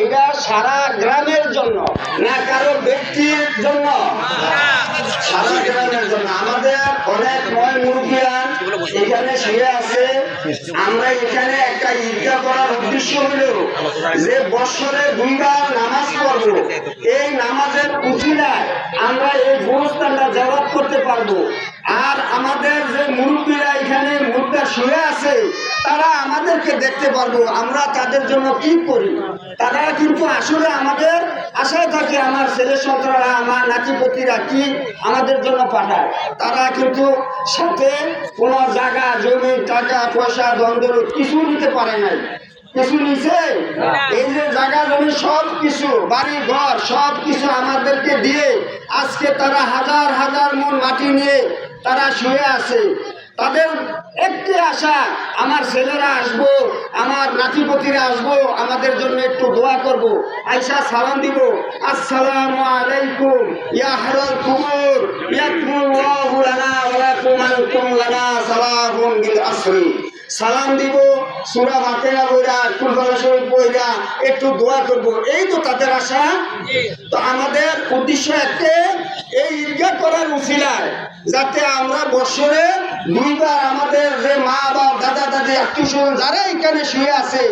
এটা সারা গ্রামের জন্য, না কারো ব্যক্তির জন্য, সারা গ্রামের জন্য। আমাদের অনেক নয় মুরব্বিয়ান এখানে শুয়ে আছে। আমরা এখানে একটা ঈদগাহ করার উদ্দেশ্য হলো যে বছরে 2 বার নামাজ পড়ব। এই নামাজের উসিলায় আমরা এই গোরস্থানটা জবাব করতে পারবো। আর আমাদের যে মুরব্বীরা এখানে মুর্দা শুয়ে আছে তারা আমাদেরকে দেখতে পারবো আমরা তাদের জন্য কি করি। তারা কিন্তু আসলে আমাদের আশায় থাকে আমার ছেলে সন্তানরা, আমার নাতিপতিরা কি আমাদের জন্য পাঠায়। তারা কিন্তু সাথে কোনো জায়গা জমি টাকা পয়সা দ্বন্দ্ব কিছু নিতে পারে নাই। কিছু নিছে? এই যে জায়গা জমি সব কিছু, বাড়ি ঘর সব কিছু আমাদেরকে দিয়ে আজকে তারা হাজার হাজার মন মাটি নিয়ে তারা শুয়ে আছে। তাদের একটি আশা, আমার ছেলেরা আসবো, আমার নাতিপতিরা আসবো, আমাদের জন্য একটু দোয়া করব। আয়সা সালাম দিব, আসসালামু আলাইকুম ইয়া আহলাল কুবুর ইয়াকুমুল্লাহু লানা ওয়া লাকুম আনতুম লানা সালামুন বিল আসরি। সালাম দিব, সূরা ফাতিহা পড়া, কুরআন শরীফ পড়া একটু দোয়া করব। এই তো তাদের আশা। তো আমাদের উদ্দেশ্য একটা, এই ঈদগাহ করার উসিলায় যাতে আমরা বছরে 2 বার আমাদের যে মা বাপ দাদা দাদি আত্মীয় স্বজন যারা এখানে শুয়ে আছে